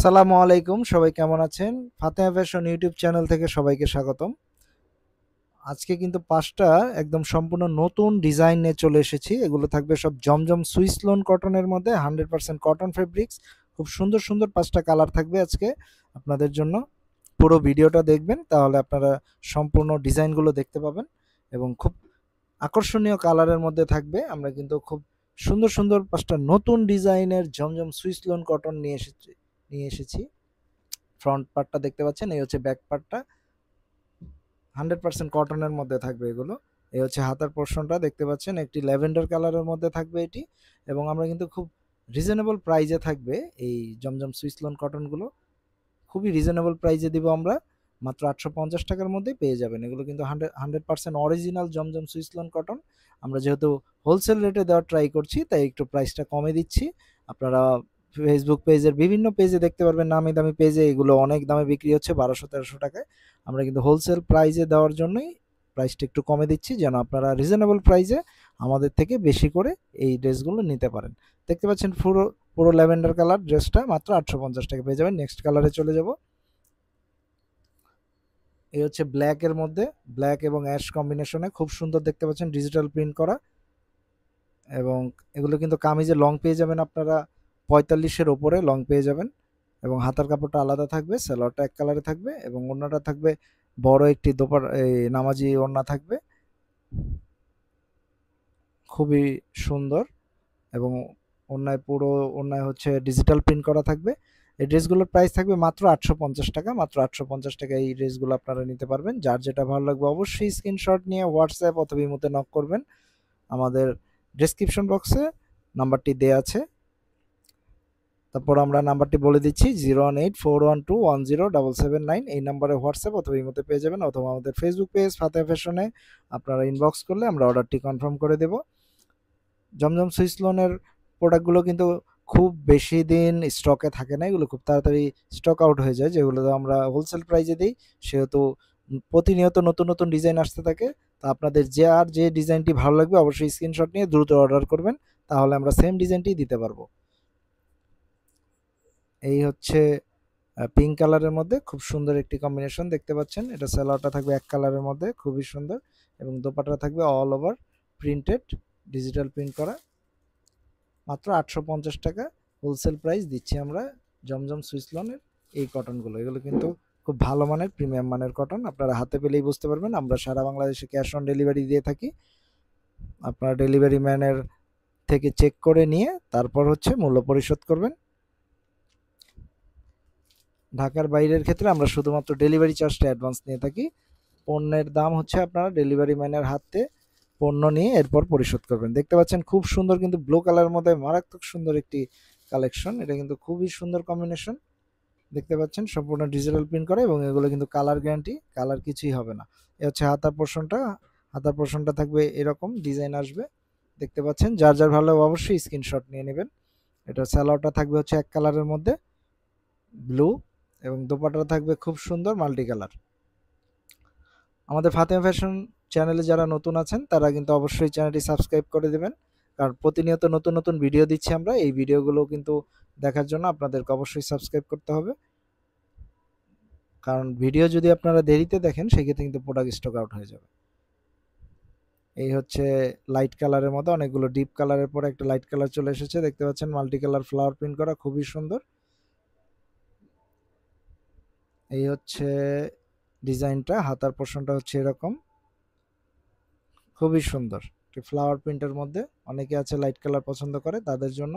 সালামু আলাইকুম, সবাই কেমন আছেন? ফাতেহা ফ্যাশন ইউটিউব চ্যানেল থেকে সবাইকে স্বাগতম। আজকে কিন্তু ৫টা একদম সম্পূর্ণ নতুন ডিজাইন নিয়ে চলে এসেছি। এগুলো থাকবে সব জমজম সুইস লোন কটনের মধ্যে 100% কটন ফেব্রিক্স। খুব সুন্দর, সুন্দর ৫টা কালার থাকবে আজকে আপনাদের জন্য। পুরো ভিডিওটা দেখবেন, তাহলে আপনারা সম্পূর্ণ ডিজাইনগুলো দেখতে পাবেন এবং খুব আকর্ষণীয় কালারের মধ্যে থাকবে। আমরা কিন্তু খুব সুন্দর, সুন্দর ৫টা নতুন ডিজাইনের জমজম সুইস লোন কটন নিয়ে এসেছি। ফ্রন্ট পার্টটা দেখতে পাচ্ছেন, এই হচ্ছে ব্যাক পার্টটা। 100% কটনের মধ্যে থাকবে এগুলো। এই হচ্ছে হাতার পোর্শনটা দেখতে পাচ্ছেন, একটি ল্যাভেন্ডার কালারের মধ্যে থাকবে এটি। এবং আমরা কিন্তু খুব রিজনেবল প্রাইজে থাকবে এই জমজম সুইস লোন কটনগুলো। খুবই রিজনেবল প্রাইজে দিব আমরা। মাত্র ৮৫০ টাকার মধ্যেই পেয়ে যাবেন। এগুলো কিন্তু 100% অরিজিনাল জমজম সুইস লোন কটন। আমরা যেহেতু হোলসেল রেটে দেওয়ার ট্রাই করছি, তাই একটু প্রাইসটা কমে দিচ্ছি। আপনারা ফেসবুক পেজের বিভিন্ন পেজে দেখতে পারবেন, নামি দামি পেজে এগুলো অনেক দামে বিক্রি হচ্ছে, ১২০০-১৩০০ টাকায়। আমরা কিন্তু হোলসেল প্রাইজে দেওয়ার জন্যই প্রাইসটা একটু কমে দিচ্ছি, যেন আপনারা রিজনেবল প্রাইজে আমাদের থেকে বেশি করে এই ড্রেসগুলো নিতে পারেন। দেখতে পাচ্ছেন পুরো পুরো ল্যাভেন্ডার কালার ড্রেসটা মাত্র ৮৫০ টাকা পেয়ে যাবেন। নেক্সট কালারে চলে যাব। এই হচ্ছে ব্ল্যাক এর মধ্যে, ব্ল্যাক এবং অ্যাশ কম্বিনেশনে খুব সুন্দর দেখতে পাচ্ছেন, ডিজিটাল প্রিন্ট করা। এবং এগুলো কিন্তু কামিজে লং পেয়ে যাবেন আপনারা, ৪৫-এর ওপরে লং পেয়ে যাবেন। এবং হাতার কাপড়টা আলাদা থাকবে, সালোয়ারটা এক কালারে থাকবে এবং ওড়নাটা থাকবে বড় একটি এই নামাজি ওড়না থাকবে, খুবই সুন্দর। এবং ওড়নায় হচ্ছে ডিজিটাল প্রিন্ট করা থাকবে। এই ড্রেসগুলোর প্রাইস থাকবে মাত্র ৮৫০ টাকা। মাত্র ৮৫০ টাকায় এই ড্রেসগুলো আপনারা নিতে পারবেন। যার যেটা ভালো লাগবে অবশ্যই স্ক্রিনশট নিয়ে হোয়াটসঅ্যাপ অথবা ইমোতে নক করবেন। আমাদের ডেসক্রিপশন বক্সে নাম্বারটি দেয়া আছে। তারপর আমরা নাম্বারটি বলে দিচ্ছি, 01841210779। এই নাম্বারে হোয়াটসঅ্যাপ অথবা ইমোতে পেয়ে যাবেন, অথবা আমাদের ফেসবুক পেজ ফাতেহা ফ্যাশনে আপনারা ইনবক্স করলে আমরা অর্ডারটি কনফার্ম করে দেব। জমজম সুইস লোনের প্রোডাক্টগুলো কিন্তু খুব বেশি দিন স্টকে থাকে না, এগুলো খুব তাড়াতাড়ি স্টক আউট হয়ে যায়। যেগুলো আমরা হোলসেল প্রাইসে দিই, সেহেতু প্রতিনিয়ত নতুন নতুন ডিজাইন আসতে থাকে। তো আপনাদের যে ডিজাইনটি ভালো লাগবে অবশ্যই স্ক্রিনশট নিয়ে দ্রুত অর্ডার করবেন, তাহলে আমরা সেম ডিজাইনটি দিতে পারবো। এই হচ্ছে পিঙ্ক কালারের মধ্যে খুব সুন্দর একটি কম্বিনেশন দেখতে পাচ্ছেন। এটা সালোয়ারটা থাকবে এক কালারের মধ্যে, খুবই সুন্দর। এবং দোপাট্টা থাকবে all over printed, digital print করা। মাত্র ৮৫০ টাকা হোলসেল প্রাইস দিচ্ছি আমরা জমজম সুইস লনের এই কটনগুলো। এগুলো কিন্তু খুব ভালো মানের প্রিমিয়াম মানের কটন, আপনারা হাতে পেলেই বুঝতে পারবেন। আমরা সারা বাংলাদেশে ক্যাশ অন ডেলিভারি দিয়ে থাকি। আপনারা ডেলিভারি ম্যানের থেকে চেক করে নিয়ে তারপর হচ্ছে মূল্য পরিশোধ করবেন। ঢাকার বাইরের ক্ষেত্রে আমরা শুধুমাত্র ডেলিভারি চার্জটা অ্যাডভান্স নিয়ে থাকি। পণ্যের দাম হচ্ছে আপনারা ডেলিভারি ম্যানের হাতে পণ্য নিয়ে এরপর পরিশোধ করবেন। দেখতে পাচ্ছেন খুব সুন্দর, কিন্তু ব্লু কালারের মধ্যে মারাত্মক সুন্দর একটি কালেকশন। এটা কিন্তু খুবই সুন্দর কম্বিনেশন। দেখতে পাচ্ছেন সম্পূর্ণ ডিজিটাল প্রিন্ট করা, এবং এগুলো কিন্তু কালার গ্যারান্টি, কালার কিছুই হবে না। এ হচ্ছে হাতার পোর্শনটা। হাতার পোর্শনটা থাকবে এরকম ডিজাইন আসবে, দেখতে পাচ্ছেন। যার যার ভালো হবে অবশ্যই স্ক্রিনশট নিয়ে নেবেন। এটা সালোয়ারটা থাকবে হচ্ছে এক কালারের মধ্যে, ব্লু। এবং দোপাট্টাটা থাকবে খুব সুন্দর মাল্টি কালার। আমাদের ফাতেমা ফ্যাশন চ্যানেলে যারা নতুন আছেন তারা কিন্তু অবশ্যই চ্যানেলটি সাবস্ক্রাইব করে দেবেন, কারণ প্রতিনিয়ত নতুন নতুন ভিডিও দিচ্ছি আমরা। এই ভিডিওগুলো কিন্তু দেখার জন্য আপনাদেরকে অবশ্যই সাবস্ক্রাইব করতে হবে, কারণ ভিডিও যদি আপনারা দেরিতে দেখেন সেক্ষেত্রে কিন্তু প্রোডাক্ট স্টক আউট হয়ে যাবে। এই হচ্ছে লাইট কালারের মধ্যে অনেকগুলো ডিপ কালারের পরে একটা লাইট কালার চলে এসেছে, দেখতে পাচ্ছেন মাল্টি কালার ফ্লাওয়ার প্রিন্ট করা, খুবই সুন্দর। এই হচ্ছে ডিজাইনটা, হাতার পোর্শনটা হচ্ছে এরকম, খুবই সুন্দর ফ্লাওয়ার প্রিন্টের মধ্যে। অনেকে আছে লাইট কালার পছন্দ করে, তাদের জন্য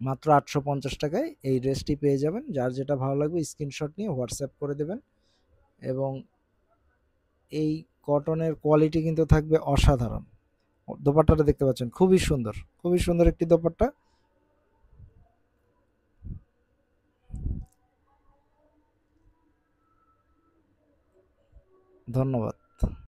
মাত্র ৮৫০ টাকায় এই ড্রেসটি পেয়ে যাবেন। যার যেটা ভালো লাগবে স্ক্রিনশট নিয়ে হোয়াটসঅ্যাপ করে দেবেন। এবং এই কটনের কোয়ালিটি কিন্তু থাকবে অসাধারণ। দোপাট্টাটা দেখতে পাচ্ছেন খুবই সুন্দর, খুবই সুন্দর একটি দোপাট্টা। ধন্যবাদ।